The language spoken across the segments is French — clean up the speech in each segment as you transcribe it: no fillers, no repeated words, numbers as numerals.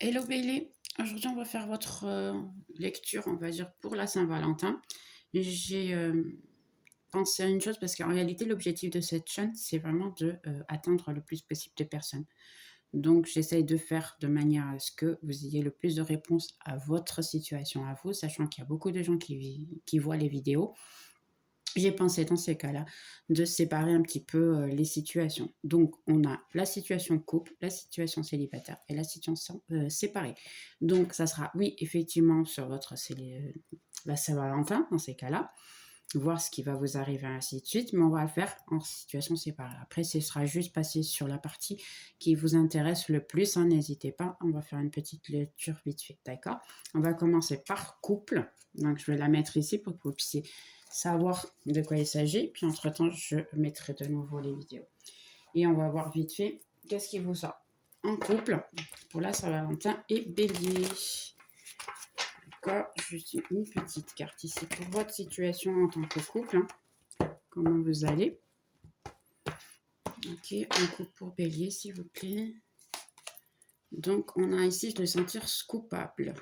Hello Bailey, aujourd'hui on va faire votre lecture, on va dire, pour la Saint-Valentin. J'ai pensé à une chose parce qu'en réalité l'objectif de cette chaîne c'est vraiment de atteindre le plus possible de personnes. Donc j'essaye de faire de manière à ce que vous ayez le plus de réponses à votre situation à vous, sachant qu'il y a beaucoup de gens qui voient les vidéos. J'ai pensé dans ces cas-là de séparer un petit peu les situations. Donc, on a la situation couple, la situation célibataire et la situation séparée. Donc, ça sera, oui, effectivement, sur votre la Saint-Valentin, dans ces cas-là, voir ce qui va vous arriver, ainsi de suite, mais on va le faire en situation séparée. Après, ce sera juste passer sur la partie qui vous intéresse le plus. Hein, n'hésitez pas, on va faire une petite lecture vite fait, d'accord? On va commencer par couple. Donc, je vais la mettre ici pour que vous puissiez savoir de quoi il s'agit. Puis, entre-temps, je mettrai de nouveau les vidéos. Et on va voir vite fait qu'est-ce qui vous sort en couple pour la Saint-Valentin et Bélier. D'accord, juste une petite carte ici pour votre situation en tant que couple. Hein. Comment vous allez? Ok, un couple pour Bélier, s'il vous plaît. Donc, on a ici de sentir coupable.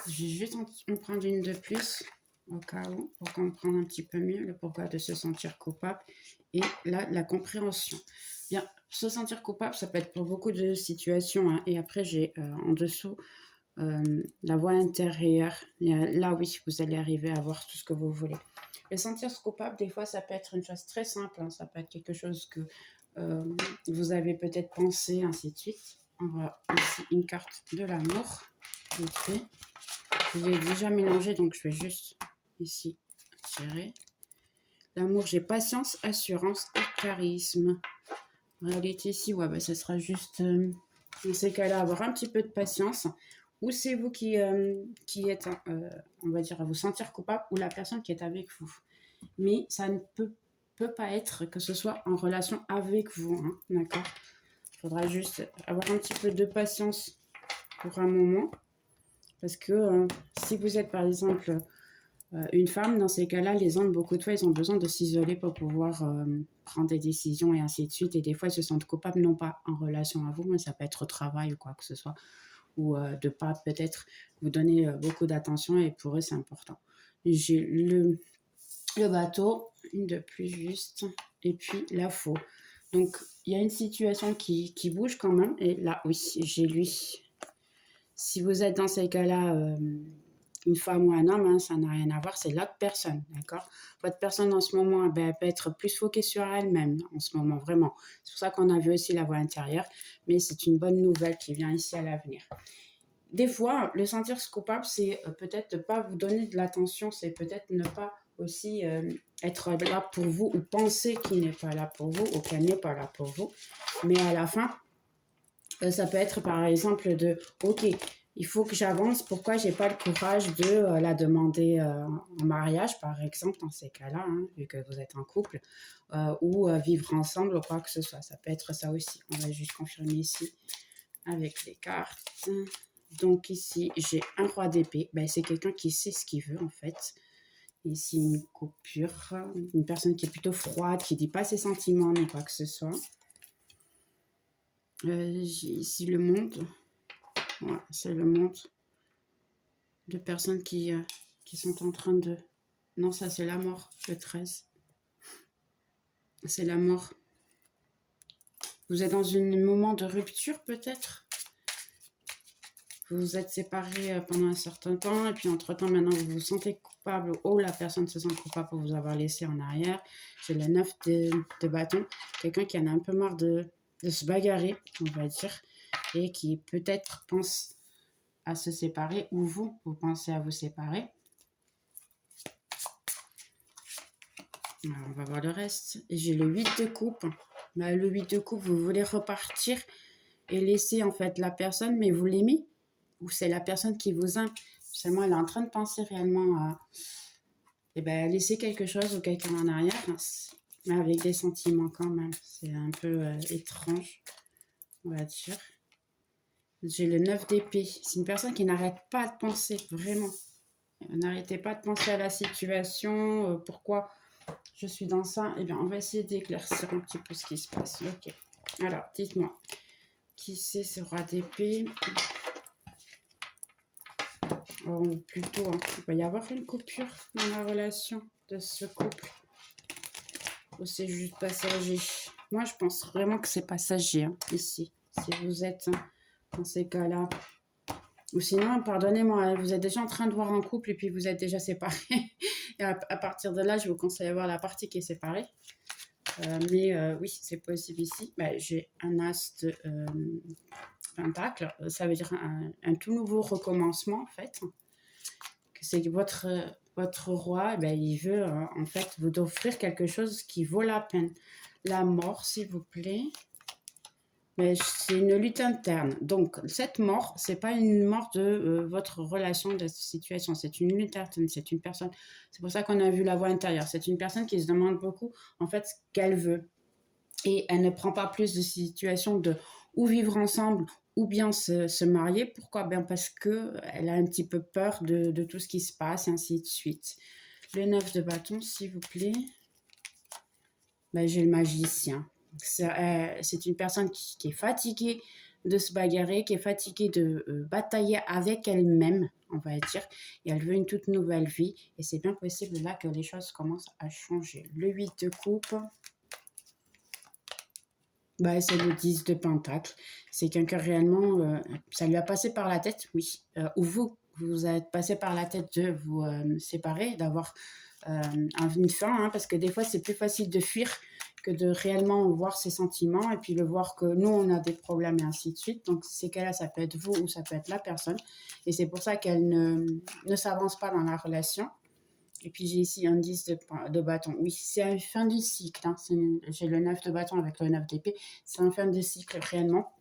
Je vais juste en prendre une de plus, au cas où, pour comprendre un petit peu mieux le pourquoi de se sentir coupable et la compréhension. Bien, se sentir coupable, ça peut être pour beaucoup de situations. Hein, et après, j'ai en dessous la voix intérieure. Là, oui, vous allez arriver à voir tout ce que vous voulez. Le sentir coupable, des fois, ça peut être une chose très simple. Hein, ça peut être quelque chose que vous avez peut-être pensé, ainsi de suite. On voit ici une carte de l'amour. Je l'ai déjà mélangé, donc je vais juste ici tirer. L'amour, j'ai patience, assurance et charisme. En réalité, ici, ouais, bah, ça sera juste, dans ces cas-là, avoir un petit peu de patience. Ou c'est vous qui êtes, on va dire, à vous sentir coupable, ou la personne qui est avec vous. Mais ça ne peut pas être que ce soit en relation avec vous, hein, d'accord? Il faudra juste avoir un petit peu de patience pour un moment. Parce que si vous êtes, par exemple, une femme, dans ces cas-là, les hommes, beaucoup de fois, ils ont besoin de s'isoler pour pouvoir prendre des décisions et ainsi de suite. Et des fois, ils se sentent coupables, non pas en relation à vous, mais ça peut être au travail ou quoi que ce soit. Ou de pas peut-être vous donner beaucoup d'attention et pour eux, c'est important. J'ai le bateau, une de plus juste, et puis la faux. Donc, il y a une situation qui bouge quand même. Et là, oui, j'ai lui. Si vous êtes dans ces cas-là, une femme ou un homme, hein, ça n'a rien à voir, c'est l'autre personne, d'accord? Votre personne en ce moment, ben, elle peut être plus focusée sur elle-même en ce moment, vraiment. C'est pour ça qu'on a vu aussi la voix intérieure, mais c'est une bonne nouvelle qui vient ici à l'avenir. Des fois, le sentir coupable, c'est peut-être ne pas vous donner de l'attention, c'est peut-être ne pas aussi être là pour vous ou penser qu'il n'est pas là pour vous ou qu'elle n'est pas là pour vous. Mais à la fin, ça peut être par exemple de « Ok, il faut que j'avance, pourquoi j'ai pas le courage de la demander en mariage, par exemple, dans ces cas-là, hein, vu que vous êtes en couple, ou vivre ensemble ou quoi que ce soit. Ça peut être ça aussi. On va juste confirmer ici avec les cartes. Donc ici, j'ai un roi d'épée. Ben, c'est quelqu'un qui sait ce qu'il veut, en fait. Ici, une coupure. Une personne qui est plutôt froide, qui dit pas ses sentiments, ni quoi que ce soit. J'ai ici le monde. Ouais, c'est le monde de personnes qui sont en train de... Non, ça c'est la mort, le 13. C'est la mort. Vous êtes dans un moment de rupture peut-être. Vous vous êtes séparés pendant un certain temps et puis entre-temps maintenant vous vous sentez coupable ou la personne se sent coupable pour vous avoir laissé en arrière. J'ai le 9 de bâton. Quelqu'un qui en a un peu marre de se bagarrer, on va dire, et qui peut-être pense à se séparer ou vous pensez à vous séparer. Alors, on va voir le reste. J'ai le 8 de coupe. Bah, le 8 de coupe, vous voulez repartir et laisser en fait la personne, mais vous l'aimez. Ou c'est la personne qui vous aime. Seulement, elle est en train de penser réellement à laisser quelque chose ou quelqu'un en arrière. Mais avec des sentiments quand même. C'est un peu étrange, on va dire. J'ai le 9 d'épée. C'est une personne qui n'arrête pas de penser, vraiment. N'arrêtez pas de penser à la situation, pourquoi je suis dans ça. Eh bien, on va essayer d'éclaircir un petit peu ce qui se passe. Ok. Alors, dites-moi, qui c'est ce roi d'épée? Ou plutôt, hein, il va y avoir une coupure dans la relation de ce couple. Ou c'est juste passager. Moi, je pense vraiment que c'est passager, hein, ici. Si vous êtes dans ces cas-là. Ou sinon, pardonnez-moi, vous êtes déjà en train de voir un couple et puis vous êtes déjà séparés. Et à partir de là, je vous conseille de voir la partie qui est séparée. Oui, c'est possible ici. J'ai un as de pentacle. Ça veut dire un tout nouveau recommencement, en fait. C'est que votre roi, il veut, en fait, vous offrir quelque chose qui vaut la peine. La mort, s'il vous plaît. Mais c'est une lutte interne. Donc, cette mort, c'est pas une mort de votre relation, de cette situation. C'est une lutte interne, c'est une personne. C'est pour ça qu'on a vu la voix intérieure. C'est une personne qui se demande beaucoup, en fait, ce qu'elle veut. Et elle ne prend pas plus de situations de ou vivre ensemble ou bien se marier. Pourquoi? Bien parce qu'elle a un petit peu peur de tout ce qui se passe, et ainsi de suite. Le 9 de bâton, s'il vous plaît. J'ai le magicien. C'est une personne qui est fatiguée de se bagarrer, qui est fatiguée de batailler avec elle-même, on va dire, et elle veut une toute nouvelle vie, et c'est bien possible là que les choses commencent à changer. Le 8 de coupe, c'est le 10 de pentacle. C'est quelqu'un réellement, ça lui a passé par la tête, oui, ou vous êtes passé par la tête de vous séparer, d'avoir une fin, hein, parce que des fois c'est plus facile de fuir que de réellement voir ses sentiments et puis le voir que nous on a des problèmes et ainsi de suite. Donc ces cas-là, ça peut être vous ou ça peut être la personne, et c'est pour ça qu'elle ne s'avance pas dans la relation. Et puis j'ai ici un 10 de bâton. Oui, c'est la fin du cycle, hein. J'ai le 9 de bâton avec le 9 d'épée. C'est un fin de cycle réellement,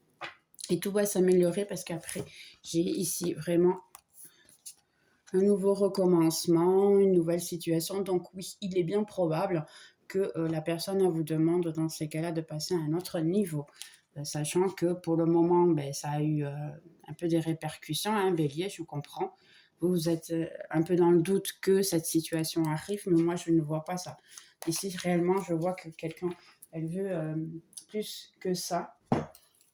et tout va s'améliorer parce qu'après j'ai ici vraiment un nouveau recommencement, une nouvelle situation. Donc oui, il est bien probable que la personne vous demande dans ces cas-là de passer à un autre niveau. Sachant que pour le moment, ça a eu un peu des répercussions, hein, Bélier, je comprends. Vous êtes un peu dans le doute que cette situation arrive, mais moi, je ne vois pas ça. Ici, réellement, je vois que quelqu'un, elle veut plus que ça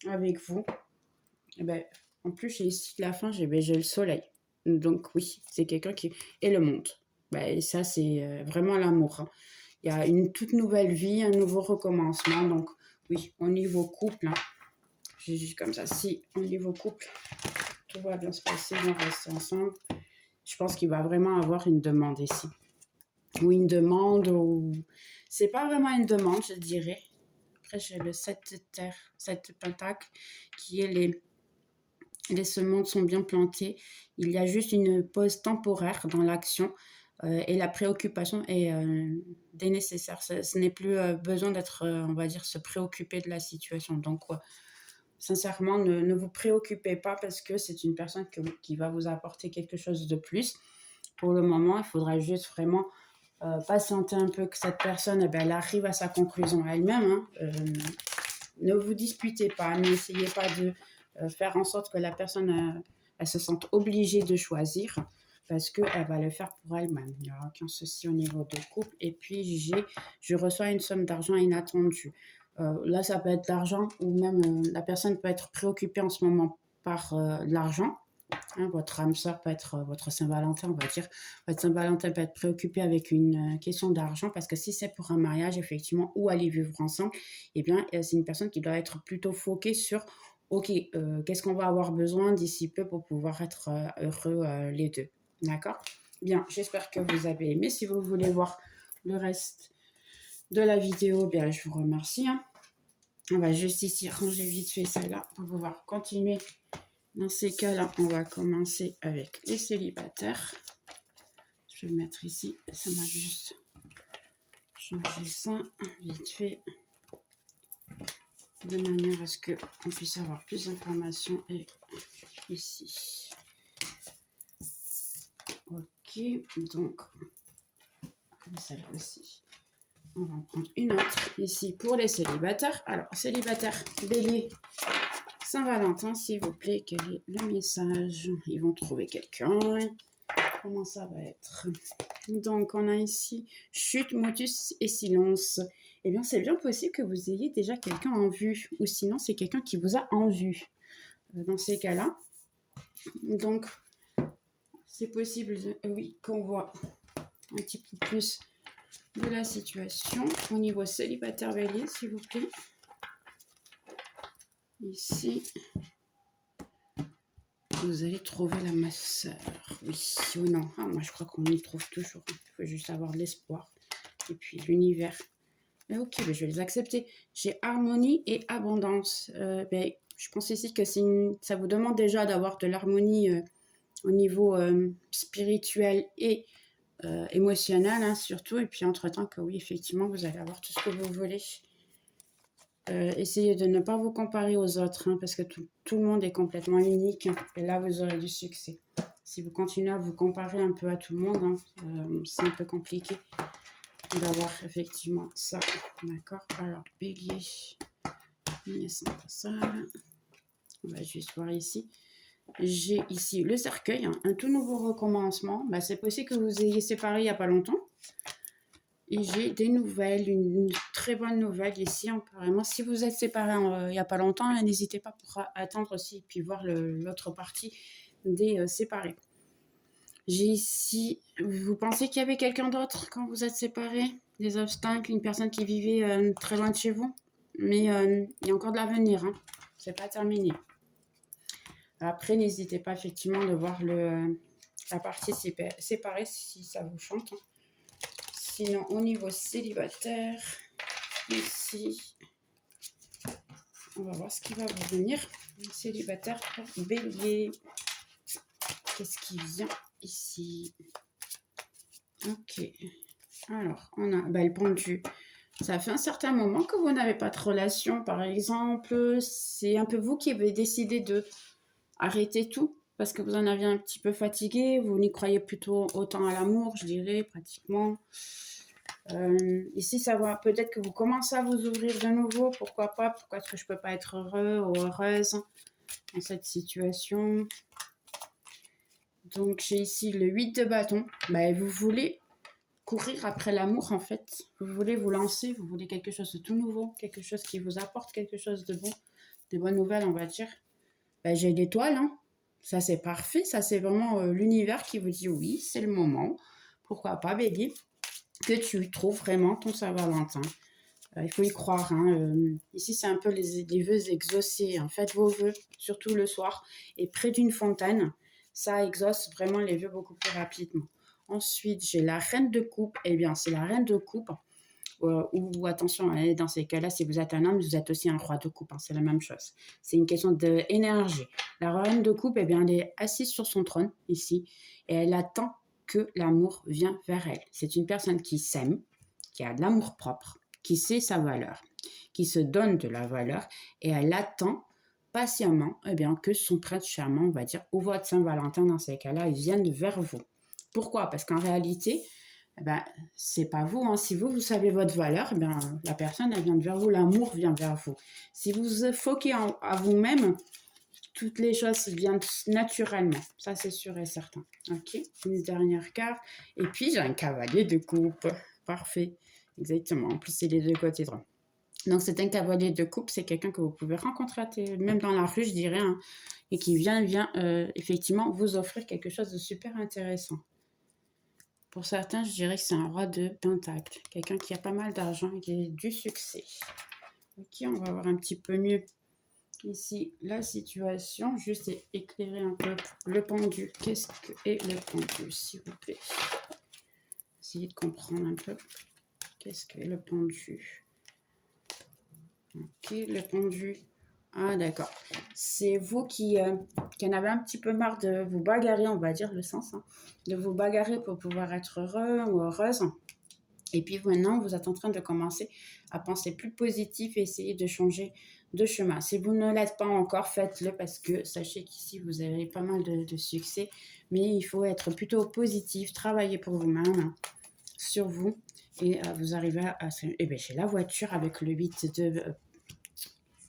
avec vous. En plus, j'ai ici la fin, j'ai le soleil. Donc oui, c'est quelqu'un qui... Et le monde. Et ça, c'est vraiment l'amour, hein. Il y a une toute nouvelle vie, un nouveau recommencement. Donc oui, au niveau couple, hein, j'ai juste comme ça, si au niveau couple, tout va bien se passer, on va rester ensemble. Je pense qu'il va vraiment avoir une demande ici. Ou une demande, ou... C'est pas vraiment une demande, je dirais. Après, j'ai le 7 de terre, 7 de pentacle, qui est les semences sont bien plantées. Il y a juste une pause temporaire dans l'action et la préoccupation est nécessaire. Ce n'est plus besoin d'être, on va dire, se préoccuper de la situation. Donc, sincèrement, ne vous préoccupez pas parce que c'est une personne qui va vous apporter quelque chose de plus. Pour le moment, il faudra juste vraiment patienter un peu que cette personne elle arrive à sa conclusion elle-même. Hein. Ne vous disputez pas, n'essayez pas de faire en sorte que la personne elle se sente obligée de choisir parce qu'elle va le faire pour elle-même. Il n'y aura aucun souci au niveau de couple. Et puis, je reçois une somme d'argent inattendue. Là, ça peut être l'argent ou même la personne peut être préoccupée en ce moment par l'argent. Hein, votre âme sœur peut être votre Saint-Valentin, on va dire. Votre Saint-Valentin peut être préoccupé avec une question d'argent parce que si c'est pour un mariage, effectivement, ou aller vivre ensemble, eh bien, c'est une personne qui doit être plutôt foquée sur ok, qu'est-ce qu'on va avoir besoin d'ici peu pour pouvoir être heureux les deux. D'accord? Bien, j'espère que vous avez aimé. Si vous voulez voir le reste de la vidéo, bien, je vous remercie. Hein. On va juste ici ranger vite fait celle-là pour pouvoir continuer. Dans ces cas-là, on va commencer avec les célibataires. Je vais le mettre ici. Ça m'a juste changé ça vite fait. De manière à ce qu'on puisse avoir plus d'informations. Et ici. Ok, donc, celle aussi. On va en prendre une autre ici pour les célibataires. Alors, célibataire, Bélier, Saint-Valentin, s'il vous plaît, quel est le message? Ils vont trouver quelqu'un. Comment ça va être? Donc, on a ici chute, motus et silence. Eh bien, c'est bien possible que vous ayez déjà quelqu'un en vue. Ou sinon, c'est quelqu'un qui vous a en vue. Dans ces cas-là. Donc, c'est possible, oui, qu'on voit un petit peu plus de la situation au niveau célibataire bélier, s'il vous plaît. Ici, vous allez trouver la masseur. Oui ou non? Ah, moi, je crois qu'on y trouve toujours. Il faut juste avoir de l'espoir. Et puis, l'univers. Ok, mais je vais les accepter. J'ai harmonie et abondance. Je pense ici que ça vous demande déjà d'avoir de l'harmonie au niveau spirituel et émotionnel, hein, surtout. Et puis, entre-temps, que oui, effectivement, vous allez avoir tout ce que vous voulez. Essayez de ne pas vous comparer aux autres, hein, parce que tout le monde est complètement unique. Hein, et là, vous aurez du succès. Si vous continuez à vous comparer un peu à tout le monde, hein, c'est un peu compliqué d'avoir effectivement ça. D'accord? Alors, bélier, ça. On va juste voir ici. J'ai ici le cercueil, hein, un tout nouveau recommencement. C'est possible que vous ayez séparé il n'y a pas longtemps. Et j'ai des nouvelles, une très bonne nouvelle ici, apparemment. Si vous êtes séparés il n'y a pas longtemps, n'hésitez pas pour attendre aussi et puis voir l'autre partie des séparés. J'ai ici, vous pensez qu'il y avait quelqu'un d'autre quand vous êtes séparés? Des obstacles, une personne qui vivait très loin de chez vous? Mais il y a encore de l'avenir, hein. C'est pas terminé. Après, n'hésitez pas effectivement de voir la partie séparée si ça vous chante. Hein. Sinon, au niveau célibataire, ici, on va voir ce qui va vous venir. Célibataire pour bélier. Qu'est-ce qui vient ici? Ok. Alors, on a le pendu. Ça fait un certain moment que vous n'avez pas de relation, par exemple. C'est un peu vous qui avez décidé de arrêter tout parce que vous en aviez un petit peu fatigué. Vous n'y croyez plutôt autant à l'amour, je dirais, pratiquement. Ici, ça va peut-être que vous commencez à vous ouvrir de nouveau. Pourquoi pas? Pourquoi est-ce que je ne peux pas être heureux ou heureuse dans cette situation? Donc, j'ai ici le 8 de bâton. Vous voulez courir après l'amour, en fait. Vous voulez vous lancer. Vous voulez quelque chose de tout nouveau. Quelque chose qui vous apporte quelque chose de bon. Des bonnes nouvelles, on va dire. J'ai l'étoile. Hein. Ça, c'est parfait. Ça, c'est vraiment l'univers qui vous dit oui, c'est le moment. Pourquoi pas, bélier? Que tu trouves vraiment ton Saint-Valentin. Il faut y croire. Hein. Ici, c'est un peu les vœux exaucés. Hein. Faites vos vœux, surtout le soir, et près d'une fontaine. Ça exauce vraiment les vœux beaucoup plus rapidement. Ensuite, j'ai la reine de coupe. Eh bien, c'est la reine de coupe. Ou attention, hein, dans ces cas-là, si vous êtes un homme, vous êtes aussi un roi de coupe. Hein, c'est la même chose. C'est une question d'énergie. La reine de coupe, eh bien, elle est assise sur son trône, ici, et elle attend que l'amour vient vers elle. C'est une personne qui s'aime, qui a de l'amour propre, qui sait sa valeur, qui se donne de la valeur, et elle attend patiemment que son prince charmant, on va dire, ou votre Saint-Valentin dans ces cas-là, ils viennent vers vous. Pourquoi? Parce qu'en réalité, c'est pas vous. Hein. Si vous savez votre valeur, la personne, elle vient vers vous, l'amour vient vers vous. Si vous vous foquez à vous-même, toutes les choses viennent naturellement. Ça, c'est sûr et certain. Ok, une dernière carte. Et puis, j'ai un cavalier de coupe. Parfait. Exactement. En plus, c'est les deux côtés droits. Donc, c'est un cavalier de coupe. C'est quelqu'un que vous pouvez rencontrer même dans la rue, je dirais, hein, et qui vient effectivement vous offrir quelque chose de super intéressant. Pour certains, je dirais que c'est un roi de pentacle. Quelqu'un qui a pas mal d'argent et qui a du succès. Ok, on va voir un petit peu mieux ici la situation. Juste éclairer un peu le pendu. Qu'est-ce que est le pendu, s'il vous plaît? Essayez de comprendre un peu. Qu'est-ce que est le pendu? Ok, le pendu. Ah, d'accord. C'est vous qui en avez un petit peu marre de vous bagarrer, on va dire le sens, hein, de vous bagarrer pour pouvoir être heureux ou heureuse. Et puis maintenant, vous êtes en train de commencer à penser plus positif et essayer de changer de chemin. Si vous ne l'êtes pas encore, faites-le parce que sachez qu'ici, vous avez pas mal de succès. Mais il faut être plutôt positif, travailler pour vous-même, hein, sur vous. Et vous arrivez à... j'ai la voiture avec le 8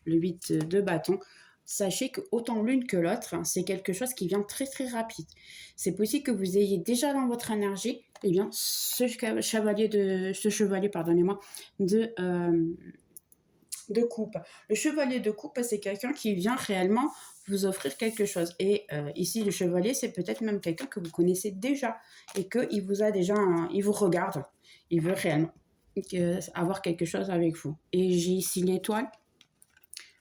de bâton. Sachez que autant l'une que l'autre, hein, c'est quelque chose qui vient très très rapide. C'est possible que vous ayez déjà dans votre énergie, ce chevalier, pardonnez-moi, de de coupe. Le chevalier de coupe, c'est quelqu'un qui vient réellement vous offrir quelque chose. Et ici, le chevalier, c'est peut-être même quelqu'un que vous connaissez déjà et qu'il vous a déjà, il vous regarde. Il veut réellement avoir quelque chose avec vous. Et j'ai ici l'étoile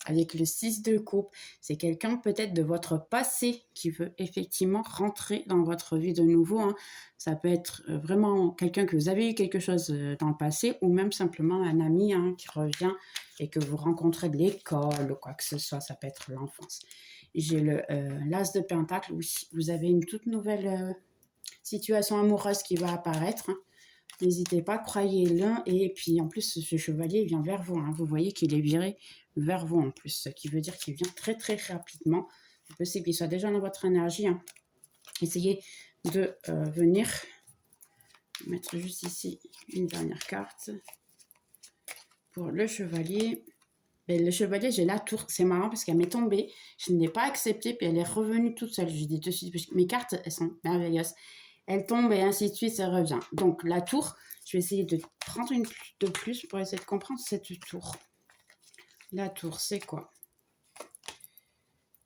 avec le 6 de coupe. C'est quelqu'un peut-être de votre passé qui veut effectivement rentrer dans votre vie de nouveau. Hein. Ça peut être vraiment quelqu'un que vous avez eu quelque chose dans le passé ou même simplement un ami qui revient et que vous rencontrez de l'école ou quoi que ce soit. Ça peut être l'enfance. J'ai l'as de pentacle où vous avez une toute nouvelle situation amoureuse qui va apparaître. Hein. N'hésitez pas, croyez-le. Et puis en plus, ce chevalier vient vers vous. Hein. Vous voyez qu'il est viré vers vous en plus, ce qui veut dire qu'il vient très très rapidement. C'est possible qu'il soit déjà dans votre énergie. Hein. Essayez de venir mettre juste ici une dernière carte pour le chevalier. Et le chevalier, j'ai la tour. C'est marrant parce qu'elle m'est tombée. Je ne l'ai pas acceptée, puis elle est revenue toute seule. Je dis de suite, mes cartes, elles sont merveilleuses. Elle tombe et ainsi de suite, ça revient. Donc la tour, je vais essayer de prendre une de plus pour essayer de comprendre cette tour. La tour, c'est quoi?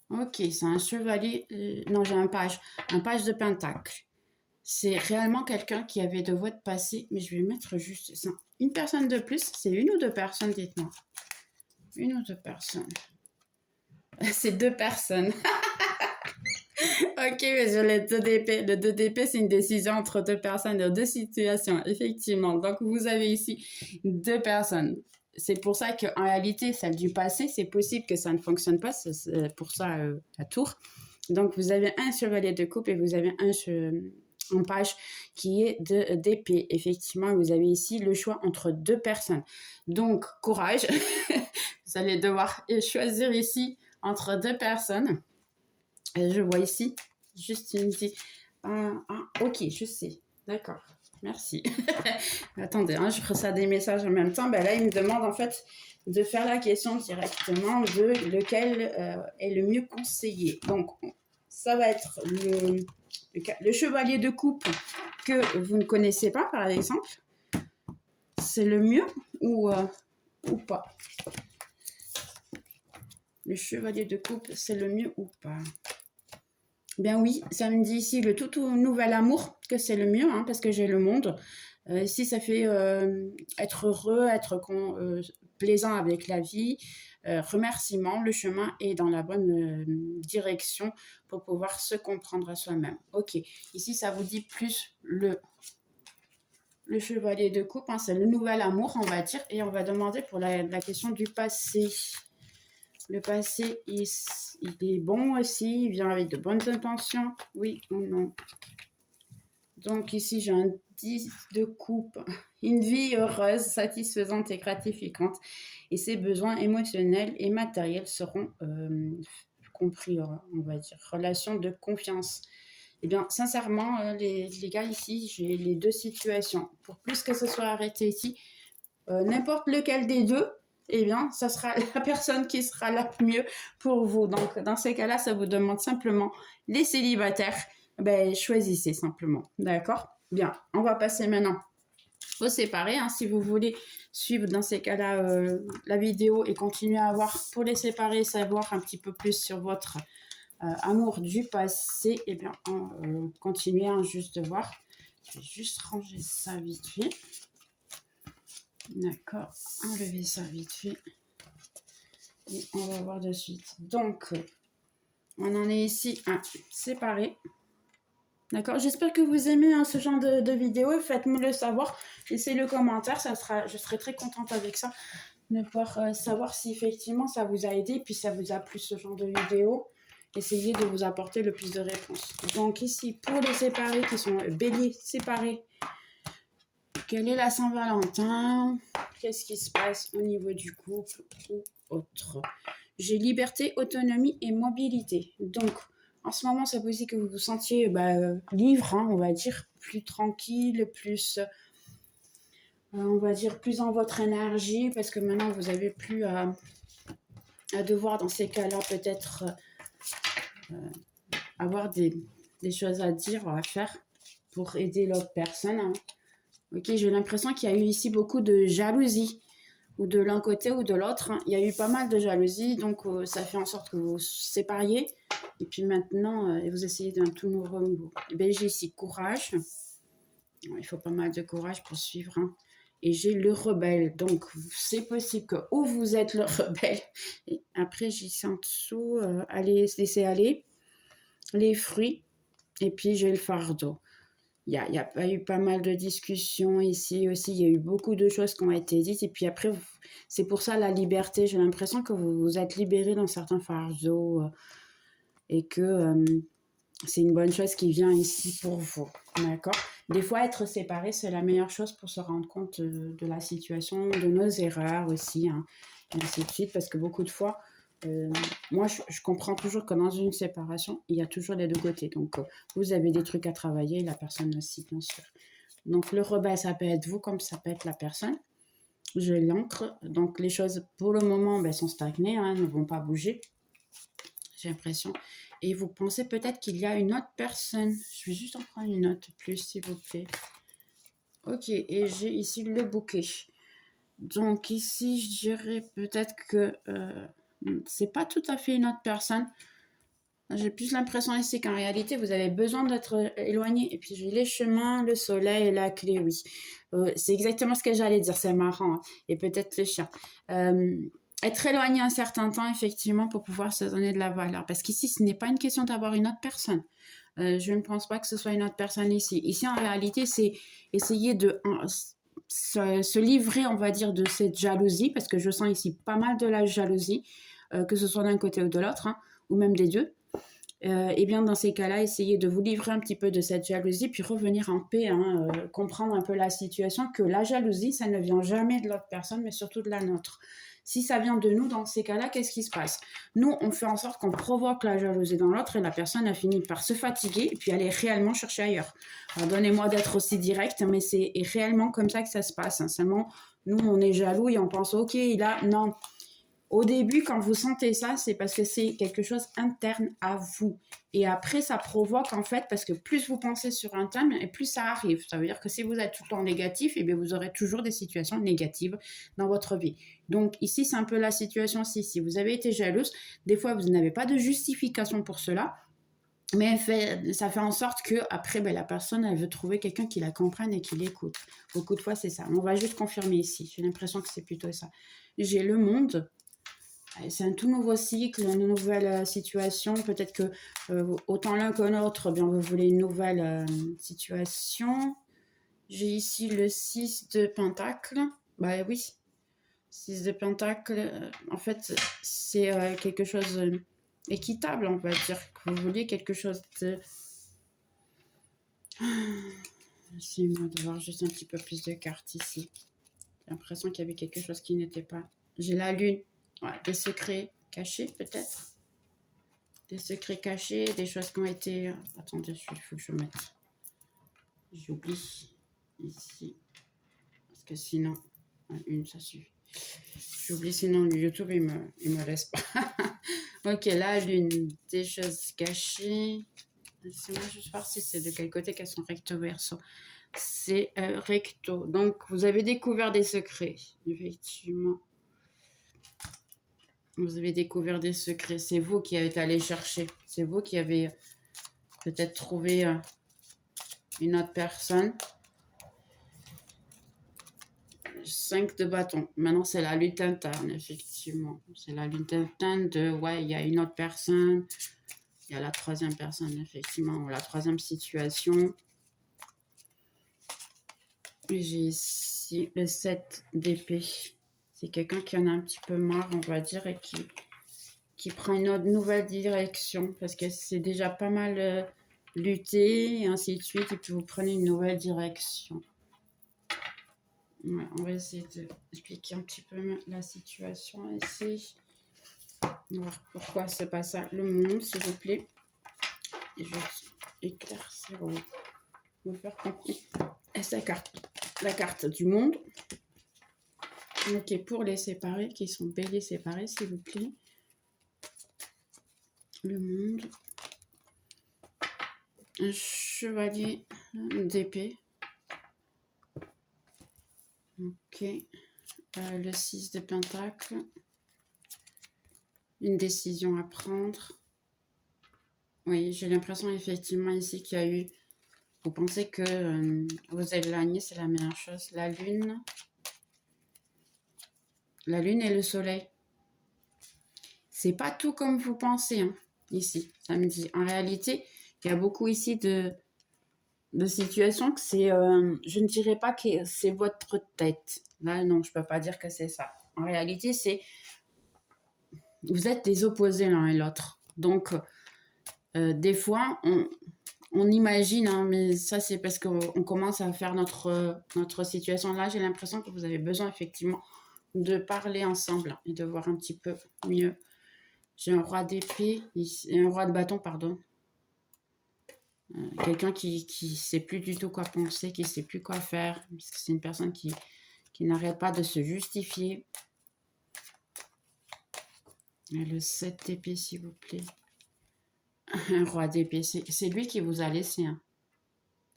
Ok, c'est un chevalier. Non, j'ai un page de pentacle. C'est réellement quelqu'un qui avait de votre passé, mais je vais mettre juste ça. Une personne de plus, c'est une ou deux personnes, dites-moi. Une ou deux personnes. C'est deux personnes. Ok, mais sur les 2DP. Le 2DP, c'est une décision entre deux personnes dans deux situations, effectivement. Donc, vous avez ici deux personnes. C'est pour ça qu'en réalité, celle du passé, c'est possible que ça ne fonctionne pas. C'est pour ça, la tour. Donc, vous avez un chevalier de coupe et vous avez un page qui est d'épée. Effectivement, vous avez ici le choix entre deux personnes. Donc, courage. Vous allez devoir choisir ici entre deux personnes. Je vois ici, juste une petite... ok, je sais. D'accord. Merci. Attendez, je reçois des messages en même temps. Ben là, il me demande en fait de faire la question directement de lequel est le mieux conseillé. Donc, ça va être le chevalier de coupe que vous ne connaissez pas, par exemple. C'est le mieux ou pas? Le chevalier de coupe, c'est le mieux ou pas? Bien oui, ça me dit ici le tout nouvel amour, que c'est le mieux, parce que j'ai le monde. Ici, ça fait être heureux, être plaisant avec la vie, remerciement, le chemin est dans la bonne direction pour pouvoir se comprendre à soi-même. Ok, ici, ça vous dit plus le chevalier de coupe, c'est le nouvel amour, on va dire, et on va demander pour la question du passé. Le passé, il est bon aussi, il vient avec de bonnes intentions, oui ou non. Donc ici, j'ai un 10 de coupe, une vie heureuse, satisfaisante et gratifiante. Et ses besoins émotionnels et matériels seront compris, on va dire. Relation de confiance. Eh bien, sincèrement, les gars, ici, j'ai les deux situations. Pour plus que ce soit arrêté ici, n'importe lequel des deux, eh bien, ça sera la personne qui sera la mieux pour vous. Donc, dans ces cas-là, ça vous demande simplement les célibataires. Ben, choisissez simplement. D'accord? Bien, on va passer maintenant au séparé. Si vous voulez suivre dans ces cas-là la vidéo et continuer à voir pour les séparer, savoir un petit peu plus sur votre amour du passé, eh bien, on continue juste de voir. Je vais juste ranger ça vite fait. D'accord, enlever ça vite fait. Et on va voir de suite. Donc, on en est ici à séparer. D'accord, j'espère que vous aimez ce genre de vidéo. Faites-moi le savoir. Laissez le commentaire, je serai très contente avec ça. De pouvoir savoir si effectivement ça vous a aidé, puis ça vous a plu ce genre de vidéo. Essayez de vous apporter le plus de réponses. Donc ici, pour les séparés qui sont béliers séparés, quelle est la Saint-Valentin? Qu'est-ce qui se passe au niveau du couple ou autre? J'ai liberté, autonomie et mobilité. Donc, en ce moment, c'est possible que vous vous sentiez libre, on va dire, plus tranquille, plus, on va dire, plus dans votre énergie, parce que maintenant, vous n'avez plus à devoir, dans ces cas-là, peut-être avoir des choses à dire, à faire pour aider l'autre personne. Ok, j'ai l'impression qu'il y a eu ici beaucoup de jalousie. ou de l'un côté ou de l'autre, hein. Il y a eu pas mal de jalousie, donc ça fait en sorte que vous vous sépariez. Et puis maintenant, vous essayez d'un tout nouveau renouveau. Et bien, j'ai ici courage. Il faut pas mal de courage pour suivre, hein. Et j'ai le rebelle. Donc, c'est possible que ou vous êtes le rebelle. Et après, j'ai ici en dessous, allez, laisser aller les fruits. Et puis, j'ai le fardeau. Il y a pas eu pas mal de discussions ici aussi. Il y a eu beaucoup de choses qui ont été dites. Et puis après, c'est pour ça la liberté. J'ai l'impression que vous vous êtes libéré dans certains fardeaux et que c'est une bonne chose qui vient ici pour vous. D'accord? Des fois, être séparé, c'est la meilleure chose pour se rendre compte de la situation, de nos erreurs aussi, hein, et ainsi de suite. Parce que beaucoup de fois, moi, je comprends toujours que dans une séparation, il y a toujours les deux côtés. Donc, vous avez des trucs à travailler, la personne aussi, bien sûr. Donc, le rebelle, ça peut être vous comme ça peut être la personne. Je l'ancre. Donc, les choses, pour le moment, ben, sont stagnées, hein, ne vont pas bouger. J'ai l'impression. Et vous pensez peut-être qu'il y a une autre personne. Je vais juste en prendre une autre plus, s'il vous plaît. Ok, et j'ai ici le bouquet. Donc ici, je dirais peut-être que c'est pas tout à fait une autre personne. J'ai plus l'impression ici qu'en réalité, vous avez besoin d'être éloigné. Et puis j'ai les chemins, le soleil et la clé, oui. C'est exactement ce que j'allais dire, c'est marrant, hein. Et peut-être les chiens. Être éloigné un certain temps, effectivement, pour pouvoir se donner de la valeur. Parce qu'ici, ce n'est pas une question d'avoir une autre personne. Je ne pense pas que ce soit une autre personne ici. Ici, en réalité, c'est essayer de se livrer, on va dire, de cette jalousie, parce que je sens ici pas mal de la jalousie, que ce soit d'un côté ou de l'autre, hein, ou même des deux. Et bien dans ces cas-là, essayez de vous livrer un petit peu de cette jalousie, puis revenir en paix, hein, comprendre un peu la situation, que la jalousie, ça ne vient jamais de l'autre personne, mais surtout de la nôtre. Si ça vient de nous, dans ces cas-là, qu'est-ce qui se passe? Nous, on fait en sorte qu'on provoque la jalousie dans l'autre et la personne a fini par se fatiguer et puis aller réellement chercher ailleurs. Pardonnez-moi d'être aussi direct, mais c'est réellement comme ça que ça se passe, hein. Seulement, nous, on est jaloux et on pense, ok, il a... Non. Au début, quand vous sentez ça, c'est parce que c'est quelque chose interne à vous. Et après, ça provoque en fait, parce que plus vous pensez sur un thème, et plus ça arrive. Ça veut dire que si vous êtes tout le temps négatif, eh bien, vous aurez toujours des situations négatives dans votre vie. Donc ici, c'est un peu la situation aussi. Si vous avez été jalouse, des fois, vous n'avez pas de justification pour cela. Mais ça fait en sorte que après, ben, la personne, elle veut trouver quelqu'un qui la comprenne et qui l'écoute. Beaucoup de fois, c'est ça. On va juste confirmer ici. J'ai l'impression que c'est plutôt ça. J'ai le monde. C'est un tout nouveau cycle, une nouvelle situation. Peut-être que autant l'un que l'autre, bien vous voulez une nouvelle situation. J'ai ici le 6 de Pentacle. Bah oui, 6 de Pentacle. En fait, c'est quelque chose d'équitable, on va dire. Que vous vouliez quelque chose de... Essayez-moi de voir juste un petit peu plus de cartes ici. J'ai l'impression qu'il y avait quelque chose qui n'était pas... J'ai la lune. Ouais, des secrets cachés peut-être. Des secrets cachés, des choses qui ont été... Attendez, il faut que je mette... J'oublie ici. Parce que sinon... Une, ça suffit. J'oublie, sinon YouTube, il me laisse pas. Ok, là, l'une des choses cachées... Laissez-moi juste voir si c'est de quel côté qu'elles sont recto verso. C'est recto. Donc, vous avez découvert des secrets, effectivement. Vous avez découvert des secrets. C'est vous qui avez allé chercher. C'est vous qui avez peut-être trouvé une autre personne. 5 de bâton. Maintenant, c'est la lutte interne, effectivement. C'est la lutte interne de, ouais, il y a une autre personne. Il y a la troisième personne, effectivement. Ou la troisième situation. J'ai ici le 7 d'épée. C'est quelqu'un qui en a un petit peu marre, on va dire, et qui prend une autre nouvelle direction. Parce que c'est déjà pas mal lutté, et ainsi de suite. Et puis, vous prenez une nouvelle direction. Ouais, on va essayer d'expliquer un petit peu la situation ici. On va voir pourquoi c'est pas ça. Le monde, s'il vous plaît. Et je vais éclaircir pour vous faire comprendre. Et c'est la carte du monde. Ok, pour les séparer, qui sont béliers séparés, s'il vous plaît. Le monde. Un chevalier d'épée. Ok. Le 6 de Pentacle. Une décision à prendre. Oui, j'ai l'impression effectivement ici qu'il y a eu... Vous pensez que vous éloigner, c'est la meilleure chose. La lune et le soleil. C'est pas tout comme vous pensez, hein, ici, samedi. En réalité, il y a beaucoup ici de situations que c'est... je ne dirais pas que c'est votre tête. Là, non, je peux pas dire que c'est ça. En réalité, c'est... Vous êtes des opposés l'un et l'autre. Donc, des fois, on imagine, hein, mais ça, c'est parce qu'on commence à faire notre situation. Là, j'ai l'impression que vous avez besoin, effectivement, de parler ensemble et de voir un petit peu mieux. J'ai un roi d'épée, un roi de bâton, pardon. Quelqu'un qui ne sait plus du tout quoi penser, qui ne sait plus quoi faire. Parce que c'est une personne qui n'arrête pas de se justifier. Et le 7 d'épée, s'il vous plaît. Un roi d'épée, c'est lui qui vous a laissé, hein,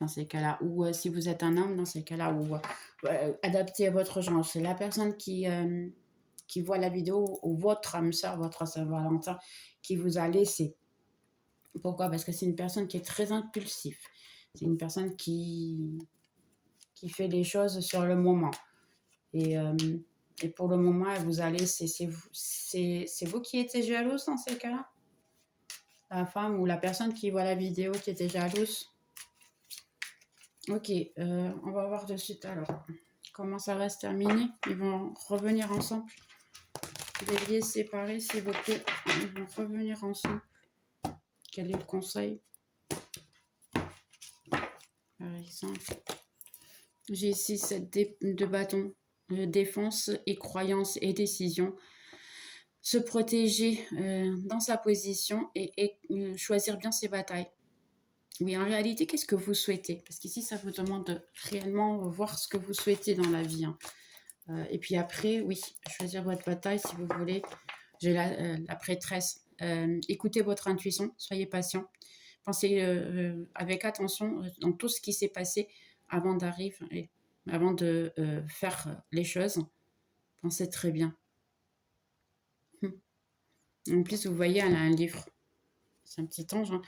dans ces cas-là. Ou si vous êtes un homme, dans ces cas-là, ou adapté à votre genre. C'est la personne qui voit la vidéo, ou votre âme sœur, votre Saint-Valentin, qui vous a laissé. Pourquoi? Parce que c'est une personne qui est très impulsive. C'est une personne qui fait les choses sur le moment. Et pour le moment, elle vous a laissé. C'est vous qui étiez jalouse dans ces cas-là? La femme ou la personne qui voit la vidéo qui était jalouse? Ok, on va voir de suite alors comment ça va se terminer. Ils vont revenir ensemble. Bélier séparés, s'il vous plaît. Ils vont revenir ensemble. Quel est le conseil? Par exemple, j'ai ici cette de bâton. Défense et croyance et décision. Se protéger dans sa position et choisir bien ses batailles. Oui, en réalité, qu'est-ce que vous souhaitez? Parce qu'ici, ça vous demande de réellement voir ce que vous souhaitez dans la vie. Hein. Et puis après, oui, choisir votre bataille si vous voulez. J'ai la prêtresse. Écoutez votre intuition, soyez patient. Pensez avec attention dans tout ce qui s'est passé avant d'arriver, avant de faire les choses. Pensez très bien. En plus, vous voyez, elle a un livre. C'est un petit ange. Hein.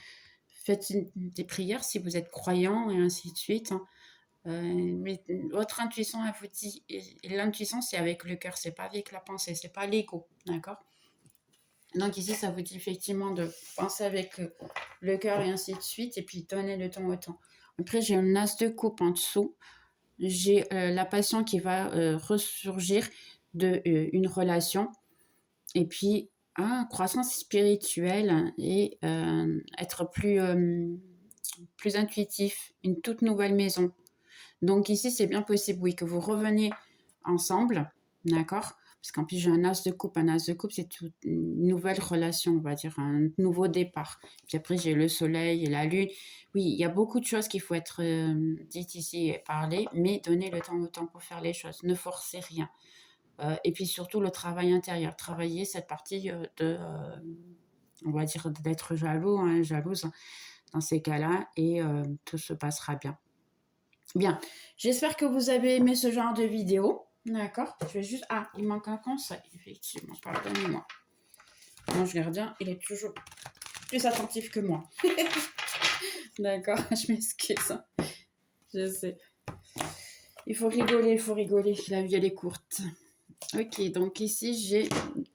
Faites des prières si vous êtes croyant et ainsi de suite. Hein. Mais votre intuition, elle vous dit, l'intuition, c'est avec le cœur, c'est pas avec la pensée, c'est pas l'ego, d'accord? Donc ici, ça vous dit effectivement de penser avec le cœur et ainsi de suite, et puis donner le temps au temps. Après, j'ai un as de coupe en dessous. J'ai la passion qui va ressurgir d'une relation. Et puis, croissance spirituelle et être plus intuitif, une toute nouvelle maison. Donc ici, c'est bien possible, oui, que vous reveniez ensemble, d'accord? Parce qu'en plus, j'ai un as de coupe. Un as de coupe, c'est une nouvelle relation, on va dire, un nouveau départ. Puis après, j'ai le soleil et la lune. Oui, il y a beaucoup de choses qu'il faut être dites ici et parler, mais donnez le temps au temps pour faire les choses. Ne forcez rien. Et puis surtout, le travail intérieur. Travailler cette partie on va dire, d'être jaloux, hein, jalouse dans ces cas-là, et tout se passera bien. Bien, j'espère que vous avez aimé ce genre de vidéo. D'accord. Je vais juste... Ah, il manque un conseil, effectivement. Pardonnez-moi. L'ange gardien, il est toujours plus attentif que moi. D'accord, je m'excuse. Je sais. Il faut rigoler. La vie, elle est courte. Ok, donc ici, j'ai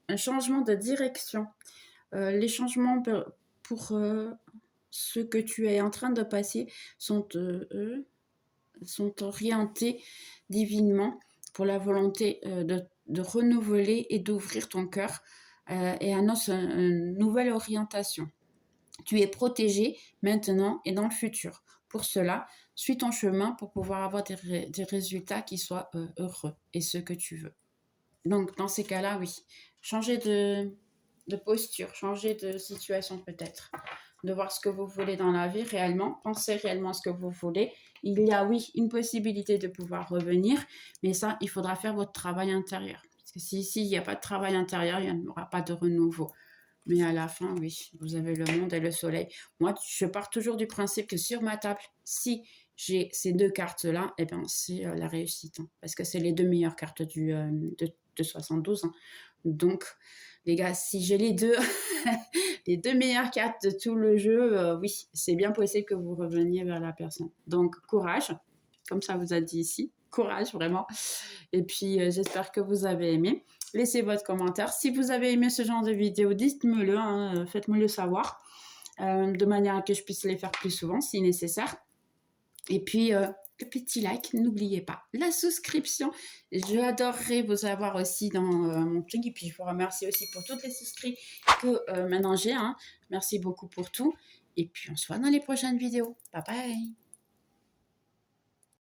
un changement de direction. Les changements pour ce que tu es en train de passer sont orientés divinement pour la volonté de renouveler et d'ouvrir ton cœur et annonce une nouvelle orientation. Tu es protégé maintenant et dans le futur. Pour cela, suis ton chemin pour pouvoir avoir des résultats qui soient heureux et ce que tu veux. Donc, dans ces cas-là, oui, changer de posture, changer de situation peut-être, de voir ce que vous voulez dans la vie réellement, pensez réellement ce que vous voulez. Il y a, oui, une possibilité de pouvoir revenir, mais ça, il faudra faire votre travail intérieur. Parce que si il n'y a pas de travail intérieur, il n'y aura pas de renouveau. Mais à la fin, oui, vous avez le monde et le soleil. Moi, je pars toujours du principe que sur ma table, si j'ai ces 2 cartes-là, eh ben, c'est la réussite. Hein, parce que c'est les 2 meilleures cartes de 72. Hein. Donc, les gars, si j'ai les deux, les 2 meilleures cartes de tout le jeu, oui, c'est bien possible que vous reveniez vers la personne. Donc, courage, comme ça vous a dit ici. Courage, vraiment. Et puis, j'espère que vous avez aimé. Laissez votre commentaire. Si vous avez aimé ce genre de vidéo, dites-moi-le, hein, faites-moi le savoir, de manière à que je puisse les faire plus souvent si nécessaire. Et puis, le petit like, n'oubliez pas. La souscription, j'adorerais vous avoir aussi dans mon truc. Et puis, je vous remercie aussi pour toutes les souscrits que maintenant j'ai. Hein. Merci beaucoup pour tout. Et puis, on se voit dans les prochaines vidéos. Bye bye.